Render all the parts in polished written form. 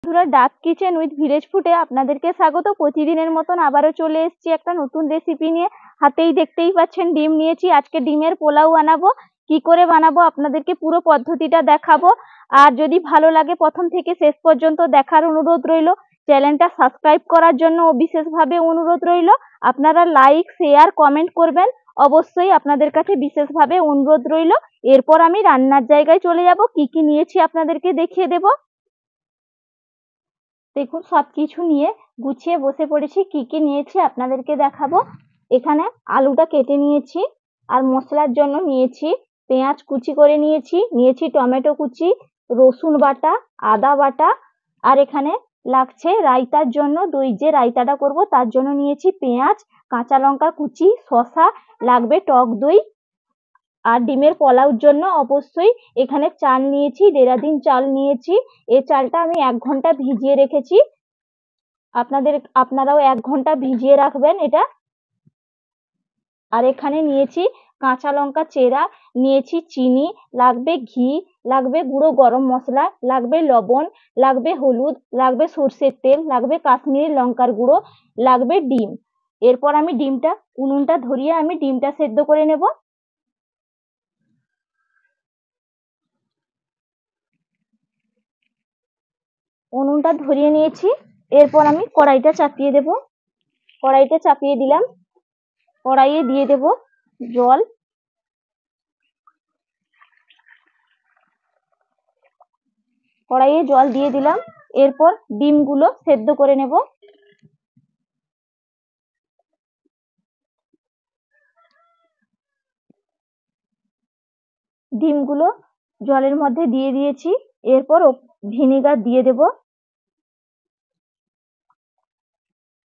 বন্ধুরা, ডাক kitchen with village ফুডে আপনাদেরকে স্বাগত। প্রতিদিনের মতন আবারও চলে এসেছি একটা নতুন রেসিপি নিয়ে। হাতেই দেখতেই পাচ্ছেন ডিম নিয়েছি। আজকে ডিমের পোলাও বানাবো। কি করে বানাবো আপনাদেরকে পুরো পদ্ধতিটা দেখাবো। আর যদি ভালো লাগে প্রথম থেকে শেষ পর্যন্ত দেখার অনুরোধ রইল। চ্যানেলটা সাবস্ক্রাইব করার জন্য বিশেষভাবে অনুরোধ রইল। আপনারা লাইক, শেয়ার, কমেন্ট করবেন অবশ্যই, আপনাদের কাছে বিশেষভাবে অনুরোধ রইল। এরপর আমি রান্নার জায়গায় চলে যাব। কি কি নিয়েছি আপনাদেরকে দেখিয়ে দেব। দেখুন, সবকিছু নিয়ে গুছিয়ে বসে পড়েছি। কি কি নিয়েছি আপনাদেরকে দেখাবো। এখানে আলুটা কেটে নিয়েছি, আর মশলার জন্য নিয়েছি পেঁয়াজ কুচি করে নিয়েছি টমেটো কুচি, রসুন বাটা, আদা বাটা, আর এখানে লাগছে রায়তার জন্য দই, যে রায়তাটা করব তার জন্য নিয়েছি পেঁয়াজ, কাঁচা লঙ্কা কুচি, শসা, লাগবে টক দই। আর ডিমের পোলাওর জন্য অবশ্যই এখানে চাল নিয়েছি, দেরাদিন চাল নিয়েছি। এই চালটা আমি 1 ঘন্টা ভিজিয়ে রেখেছি। আপনারাও 1 ঘন্টা ভিজিয়ে রাখবেন এটা। আর এখানে নিয়েছি কাঁচা লঙ্কা চেরা, নিয়েছি চিনি, লাগবে ঘি, লাগবে গুঁড়ো গরম মশলা, লাগবে লবণ, লাগবে হলুদ, লাগবে সর্ষের তেল, লাগবে কাশ্মীরি লঙ্কার গুঁড়ো, লাগবে ডিম। এরপর আমি উনুনটা ধরিয়ে আমি ডিমটা সেদ্ধ করে নেব। উনুনটা ধরিয়ে নিয়েছি। এরপর আমি কড়াইটা চাপিয়ে দেব। কড়াইটা চাপিয়ে দিলাম। কড়াইয়ে দিয়ে দেব জল। কড়াইয়ে জল দিয়ে দিলাম। এরপর ডিমগুলো সেদ্ধ করে নেব। ডিমগুলো জলের মধ্যে দিয়ে দিয়েছি। এরপর ভিনেগার দিয়ে দেব।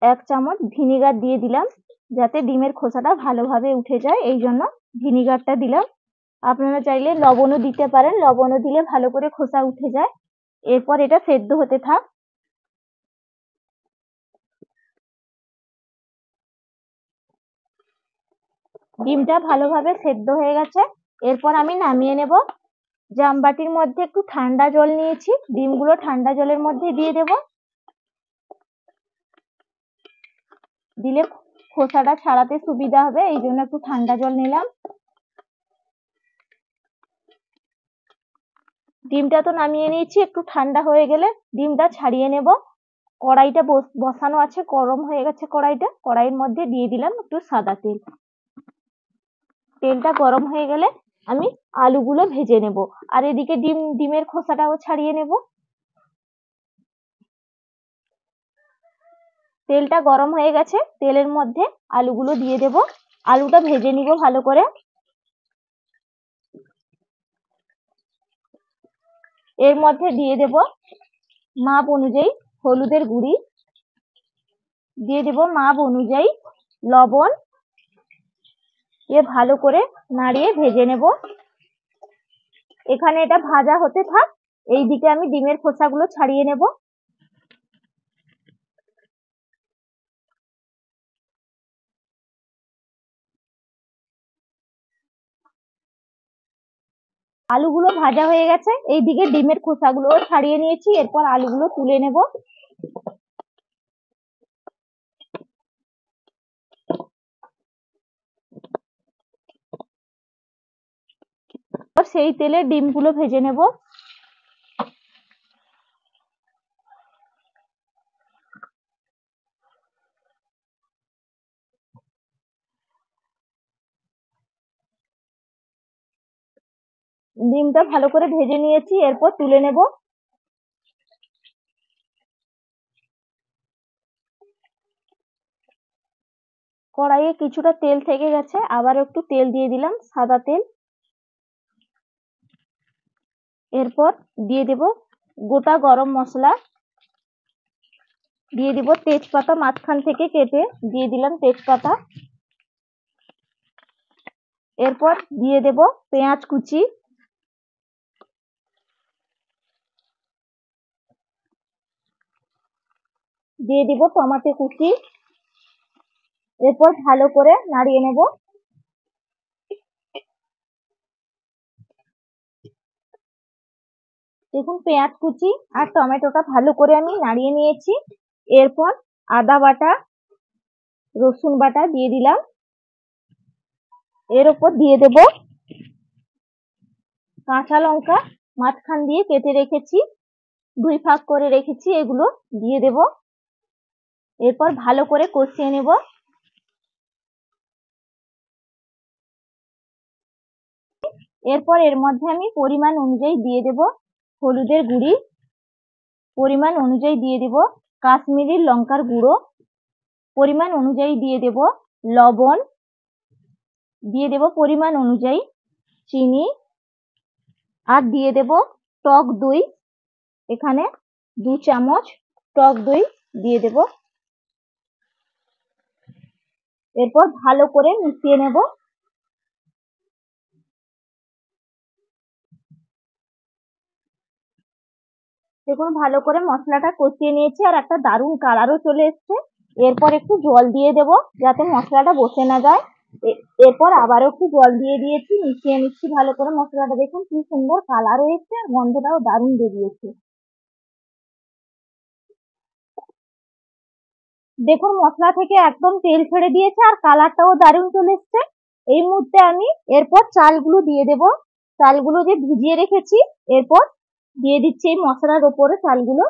1 চামচ ভিনেগার দিয়ে দিলাম, যাতে ডিমের খোসাটা ভালোভাবে উঠে যায়, এই জন্য ভিনেগারটা দিলাম। আপনারা চাইলে লবণও দিতে পারেন, লবণও দিলে ভালো করে খোসা উঠে যায়। এরপর এটা সেদ্ধ হতে থাক। ডিমটা ভালোভাবে সেদ্ধ হয়ে গেছে। এরপর আমি নামিয়ে নেব। জামবাটির মধ্যে একটু ঠান্ডা জল নিয়েছি, ডিমগুলো ঠান্ডা জলের মধ্যে দিয়ে দেব। দিলে খোসাটা ছাড়াতে সুবিধা হবে, এই জন্য একটু ঠান্ডা জল নিলাম। ডিমটা তো নামিয়ে নিয়েছি। একটু ঠান্ডা হয়ে গেলে ডিমটা ছাড়িয়ে নেব। কড়াইটা বসানো আছে, গরম হয়ে গেছে কড়াইটা। কড়াইয়ের মধ্যে দিয়ে দিলাম একটু সাদা তেল। তেলটা গরম হয়ে গেলে আমি আলুগুলো ভেজে নেব। আর এদিকে ডিমের খোসাটাও ছাড়িয়ে নেব। তেলটা গরম হয়ে গেছে, তেলের মধ্যে আলুগুলো দিয়ে দেব। আলুটা ভেজে নিব ভালো করে। এর মধ্যে দিয়ে দেব মাপ অনুযায়ী হলুদের গুঁড়ি, দিয়ে দেব মাপ অনুযায়ী লবণ। ভালো করে নাড়িয়ে ভেজে নেব। এখানে এটা ভাজা হতে থাক। এইদিকে আমি ডিমের খোসাগুলো ছাড়িয়ে নেব। আলুগুলো ভাজা হয়ে গেছে, এইদিকে ডিমের খোসাগুলো ছাড়িয়ে নিয়েছি। এরপর আলুগুলো তুলে নেব। সেই তেলে ডিমগুলো ভেজে নেব। ডিমটা ভালো করে ভেজে নিয়েছি, এরপর তুলে নেব। কড়াইয়ে কিছুটা তেল থেকে গেছে, আবার একটু তেল দিয়ে দিলাম, সাদা তেল। এরপর দিয়ে দেব গোটা গরম মশলা, দিয়ে দিব তেজপাতা, মাঝখান থেকে কেটে দিয়ে দিলাম তেজপাতা। এরপর দিয়ে দেব পেঁয়াজ কুচি, দিয়ে দিব টমেটো কুচি। এরপর ভালো করে নাড়িয়ে নেব। দেখুন পেঁয়াজ কুচি আর টমেটোটা ভালো করে আমি নাড়িয়ে নিয়েছি। এরপর আদা বাটা, রসুন বাটা দিয়ে দিলাম। এর উপর দিয়ে দেব কাঁচা লঙ্কা মাঝখান দিয়ে কেটে রেখেছি, 2 ভাগ করে রেখেছি, এগুলো দিয়ে দেব। এরপর ভালো করে কষিয়ে নেব। এরপর এর মধ্যে আমি পরিমাণ অনুযায়ী দিয়ে দেব হলুদের গুঁড়ি, পরিমাণ অনুযায়ী দিয়ে দেব কাশ্মীরি লঙ্কার গুঁড়ো, পরিমাণ অনুযায়ী দিয়ে দেব লবণ, দিয়ে দেব পরিমাণ অনুযায়ী চিনি, আর দিয়ে দেব টক দই। এখানে 2 চামচ টক দই দিয়ে দেব। এরপর ভালো করে মিশিয়ে নেব। দেখুন ভালো করে মশলাটা কষিয়ে নিয়েছি আর একটা দারুণ কালারও চলে এসছে। এরপর একটু জল দিয়ে দেব যাতে মশলাটা বসে না যায়। এরপর আবারও একটু জল দিয়ে দিয়েছি, মিশিয়ে নিচ্ছি ভালো করে মশলাটা। দেখুন কি সুন্দর কালার হয়েছে আর গন্ধটাও দারুণ বেরিয়েছে। দেখুন মশলা থেকে একদম তেল ছেড়ে দিয়েছে আর কালারটাও দারুণ চলে এসছে। এই মুহূর্তে আমি এরপর চালগুলো দিয়ে দেব। চালগুলো যে ভিজিয়ে রেখেছি এরপর দিয়ে দিচ্ছি এই মশলার ওপরে চালগুলো।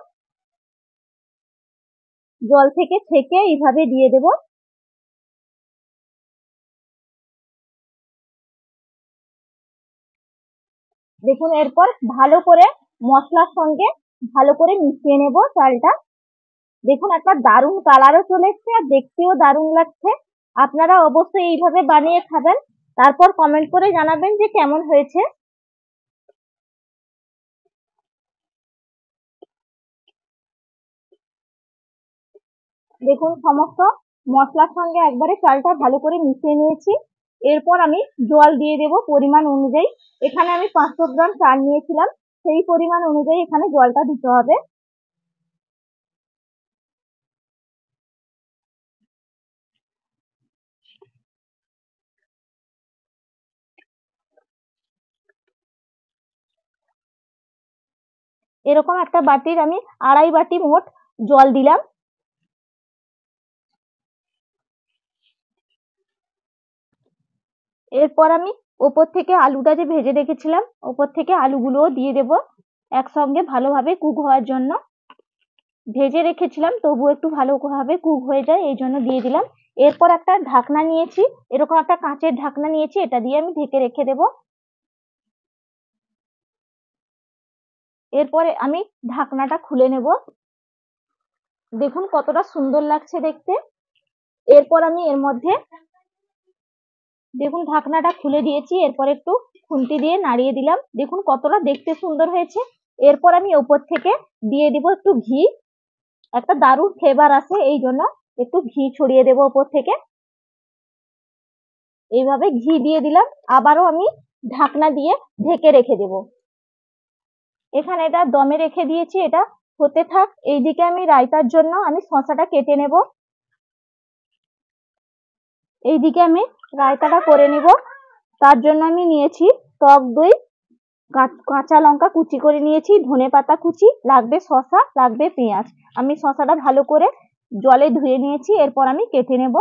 জল থেকে ছেঁকে এইভাবে দিয়ে দেব। দেখুন এরপর ভালো করে মশলার সঙ্গে ভালো করে মিশিয়ে নেব চালটা। দেখুন একটা দারুণ কালারও চলে এসছে আর দেখতেও দারুণ লাগছে। আপনারা অবশ্যই এইভাবে বানিয়ে খাবেন, তারপর কমেন্ট করে জানাবেন যে কেমন হয়েছে। দেখুন সমস্ত মশলার সঙ্গে একবারে চালটা ভালো করে মিশিয়ে নিয়েছি। এরপর আমি জল দিয়ে দেব পরিমাণ অনুযায়ী। এখানে আমি 500 গ্রাম চাল নিয়েছিলাম, সেই পরিমাণ অনুযায়ী এখানে জলটা দিতে হবে। এরকম একটা বাটির আমি 2.5 বাটি মোট জল দিলাম। এরপর আমি ওপর থেকে আলুটা যে ভেজে রেখেছিলাম ওপর থেকে আলুগুলোও দিয়ে দেব একসঙ্গে ভালোভাবে কুক হওয়ার জন্য। ভেজে রেখেছিলাম তবু একটু ভালোভাবে কুক হয়ে যায় এই জন্য দিয়ে দিলাম। এরপর একটা ঢাকনা নিয়েছি, এরকম একটা কাঁচের ঢাকনা নিয়েছি, এটা দিয়ে আমি ঢেকে রেখে দেব। এরপরে আমি ঢাকনাটা খুলে নেব। দেখুন কতটা সুন্দর লাগছে দেখতে। এরপর আমি এর মধ্যে দেখুন ঢাকনাটা খুলে দিয়েছি, এরপর একটু খুন্তি দিয়ে নাড়িয়ে দিলাম। দেখুন কতটা দেখতে সুন্দর হয়েছে। এরপর আমি উপর থেকে দিয়ে দিব একটু ঘি, একটা দারুণ ফ্লেভার আসে এই জন্য একটু ঘি ছড়িয়ে দেব উপর থেকে। এইভাবে ঘি দিয়ে দিলাম, আবারও আমি ঢাকনা দিয়ে ঢেকে রেখে দেব। এখানে এটা দমে রেখে দিয়েছি, এটা হতে থাক। এইদিকে আমি রায়তার জন্য আমি শসাটা কেটে নেব। এইদিকে আমি রায়তাটা করে নিব। তার জন্য আমি নিয়েছি টক দই, কাঁচা লঙ্কা কুচি করে নিয়েছি, ধনেপাতা কুচি, লাগবে শসা, লাগবে পেঁয়াজ। আমি শসাটা ভালো করে জলে ধুয়ে নিয়েছি, এরপর আমি কেটে নেব।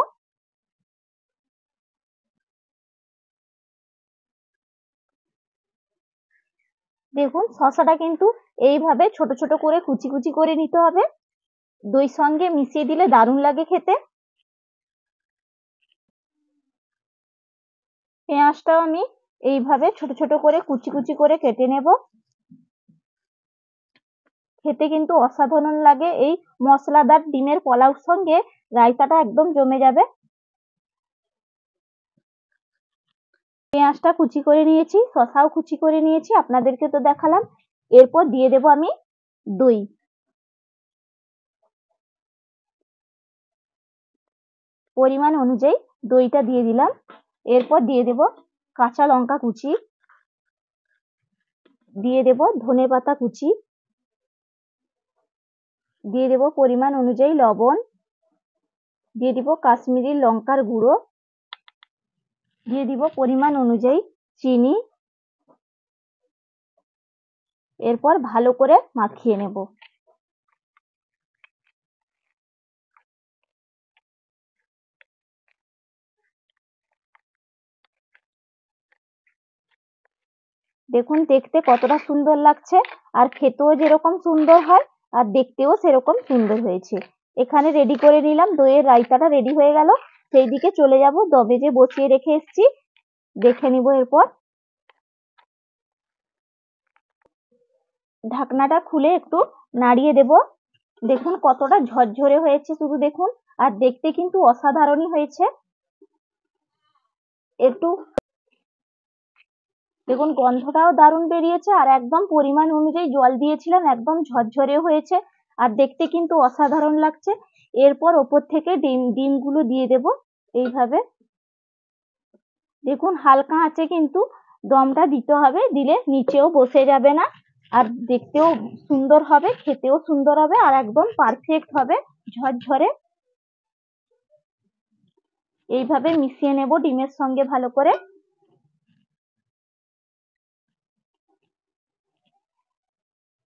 দেখুন শসাটা কিন্তু এইভাবে ছোট ছোট করে কুচি কুচি করে নিতে হবে, দই সঙ্গে মিশিয়ে দিলে দারুণ লাগে খেতে। পেঁয়াজটাও আমি এইভাবে ছোট ছোট করে কুচি কুচি করে কেটে নেব। খেতে কিন্তু অসাধারণ লাগে, এই মশলাদার ডিমের পোলাওর সঙ্গে রায়তাটা একদম জমে যাবে। পেঁয়াজটা কুচি করে নিয়েছি, শসাও কুচি করে নিয়েছি, আপনাদেরকে তো দেখালাম। এরপর দিয়ে দেব আমি দই। পরিমাণ অনুযায়ী দইটা দিয়ে দিলাম। এরপর দিয়ে দেব কাঁচা লঙ্কা কুচি, দিয়ে দেব ধনেপাতা কুচি, দিয়ে দেব পরিমাণ অনুযায়ী লবণ, দিয়ে দিব কাশ্মীরি লঙ্কার গুঁড়ো, দিয়ে দিব পরিমাণ অনুযায়ী চিনি, এরপর ভালো করে মাখিয়ে নেব। দেখুন দেখতে কতটা সুন্দর লাগছে, আর খেতেও যেরকম সুন্দর হয় আর দেখতেও সেরকম সুন্দর হয়েছে। এখানে রেডি করে নিলাম, দইয়ের রায়তাটা রেডি হয়ে গেল। সেই দিকে চলে যাব, দবে যে বসিয়ে রেখে এসেছি দেখে নিব। এরপর ঢাকনাটা খুলে একটু নাড়িয়ে দেব। দেখুন কতটা ঝরঝরে হয়েছে, শুধু দেখুন, আর দেখতে কিন্তু অসাধারণই হয়েছে। একটু দেখুন গন্ধটাও দারুণ বেরিয়েছে, আর একদম পরিমাণ অনুযায়ী জল দিয়েছিলাম, একদম ঝরঝরে হয়েছে, আর দেখতে কিন্তু অসাধারণ লাগছে। এরপর ওপর থেকে ডিমগুলো দিয়ে দেব এইভাবে। দেখুন হালকা আঁচে কিন্তু দমটা দিতে হবে, দিলে নিচেও বসে যাবে না, আর দেখতেও সুন্দর হবে, খেতেও সুন্দর হবে, আর একদম পারফেক্ট হবে, ঝরঝরে। এইভাবে মিশিয়ে নেব ডিমের সঙ্গে ভালো করে।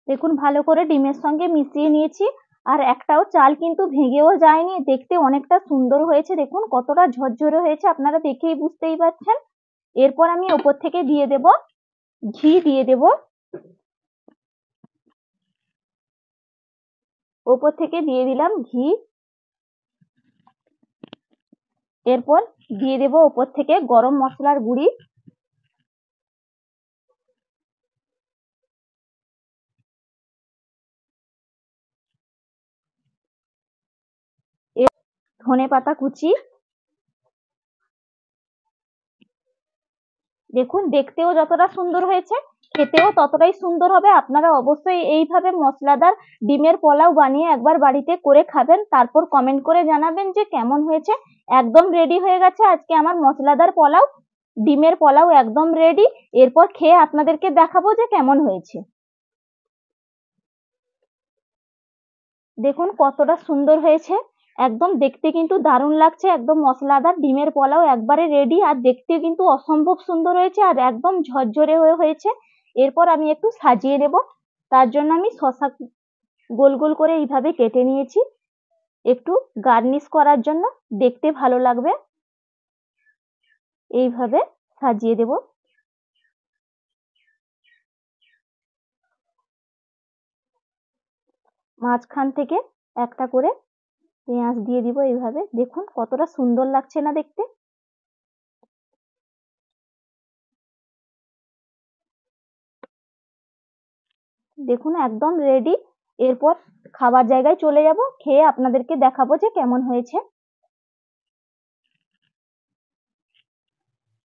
দেখুন ভালো করে ডিমের সঙ্গে মিশিয়ে নিয়েছি, আর একটাও চাল কিন্তু ভেঙেও যায়নি, দেখতে অনেকটা সুন্দর হয়েছে। দেখুন কতটা ঝরঝরে হয়েছে, আপনারা দেখেই বুঝতেই পারছেন। এরপর আমি ওপর থেকে দিয়ে দেব ঘি, দিয়ে দেব ওপর থেকে দিয়ে দিলাম ঘি। এরপর দিয়ে দেব ওপর থেকে গরম মশলার গুঁড়ি। ধনেপাতা কুচি। দেখুন দেখতেও যতটা সুন্দর হয়েছে, খেতেও ততটাই সুন্দর হবে। আপনারা অবশ্যই এইভাবে মশলাদার ডিমের পোলাও বানিয়ে একবার বাড়িতে করে খাবেন, তারপর কমেন্ট করে জানাবেন যে কেমন হয়েছে। একদম রেডি হয়ে গেছে আজকে আমার মশলাদার পোলাও, ডিমের পোলাও একদম রেডি। এরপর খেয়ে আপনাদেরকে দেখাবো যে কেমন হয়েছে। দেখুন কতটা সুন্দর হয়েছে, একদম দেখতে কিন্তু দারুণ লাগছে। একদম মশলাদার ডিমের পোলাও একবারে রেডি, আর দেখতে কিন্তু অসম্ভব সুন্দর হয়েছে, আর একদম ঝরঝরে হয়েছে। এরপর আমি একটু সাজিয়ে নেব, তার জন্য আমি শসা গোল গোল করে এইভাবে কেটে নিয়েছি, একটু গার্নিশ করার জন্য, দেখতে ভালো লাগবে। এইভাবে সাজিয়ে দেব। মাঝখান থেকে একটা করে পেঁয়াজ দিয়ে দিব এইভাবে। দেখুন কতটা সুন্দর লাগছে না দেখতে। দেখুন একদম রেডি। এরপর খাবার জায়গায় চলে যাব, খেয়ে আপনাদেরকে দেখাবো যে কেমন হয়েছে।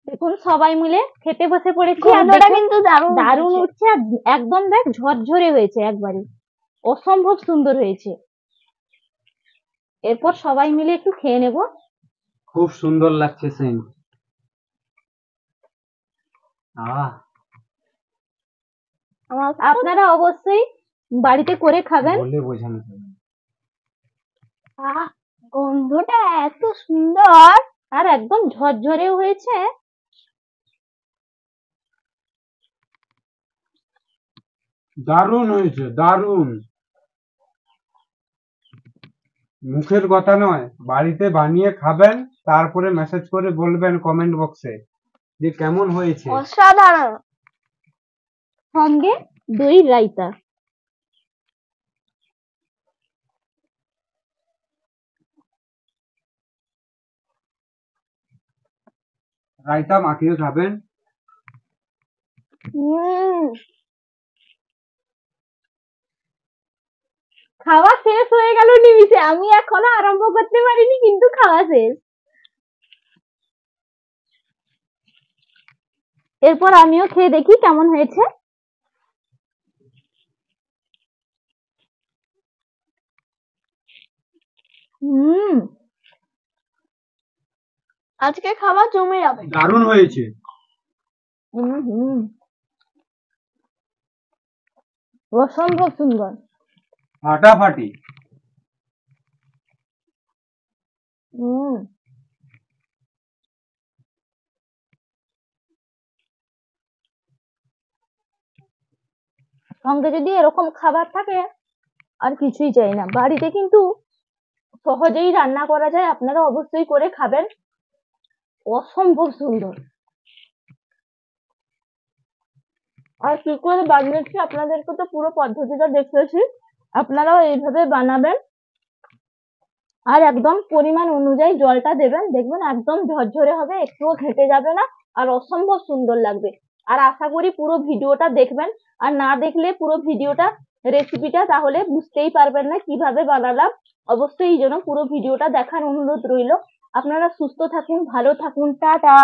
দেখুন সবাই মিলে খেতে বসে পড়েছি, আর গন্ধটা দেখুন কিন্তু দারুণ দারুণ উঠেছে। উঠছে, আর একদম দেখ ঝরঝরে হয়েছে, একবারে অসম্ভব সুন্দর হয়েছে। এরপর সবাই মিলে একটু খেয়ে নেব। খুব সুন্দর লাগছে সেন্ট। আমার আপনারা অবশ্যই বাড়িতে করে খাবেন। বলে বোঝানো যাবে না। গন্ধটা এত সুন্দর। আর একদম ঝরঝরেও হয়েছে। দারুণ হয়েছে, দারুণ। মুখের কথা নয়, বাড়িতে বানিয়ে খাবেন, তারপরে মেসেজ করে বলবেন কমেন্ট বক্সে যে কেমন হয়েছে। অসাধারণ। সঙ্গে দই রায়তা। রায়তা মাখিয়ে খাবেন। খাওয়া শেষ হয়ে গেল নিমিষে, আমি এখনো আরম্ভ করতে পারিনি কিন্তু খাওয়া শেষ। এরপর আমিও খেয়ে দেখি কেমন হয়েছে। আজকে খাবার জমে যাবে। দারুণ হয়েছে। অসম্ভব সুন্দর। ফাটাফাটি। সঙ্গে যদি এরকম খাবার থাকে আর কিছুই চাই না। বাড়িতে কিন্তু সহজেই রান্না করা যায়, আপনারা অবশ্যই করে খাবেন। অসম্ভব সুন্দর। আর কি করে বানিয়েছি আপনাদেরকে তো পুরো পদ্ধতিটা দেখিয়েছি, আপনারাও এইভাবে বানাবেন। আর একদম পরিমাণ অনুযায়ী জলটা দেবেন, দেখবেন একদম ঝরঝরে হবে, একটুও ঘেটে যাবে না, আর অসম্ভব সুন্দর লাগবে। আর আশা করি পুরো ভিডিওটা দেখবেন, আর না দেখলে পুরো ভিডিওটা রেসিপিটা তাহলে বুঝতেই পারবেন না কিভাবে বানালাম। অবশ্যই এই জন্য পুরো ভিডিওটা দেখার অনুরোধ রইল। আপনারা সুস্থ থাকুন, ভালো থাকুন, টাটা।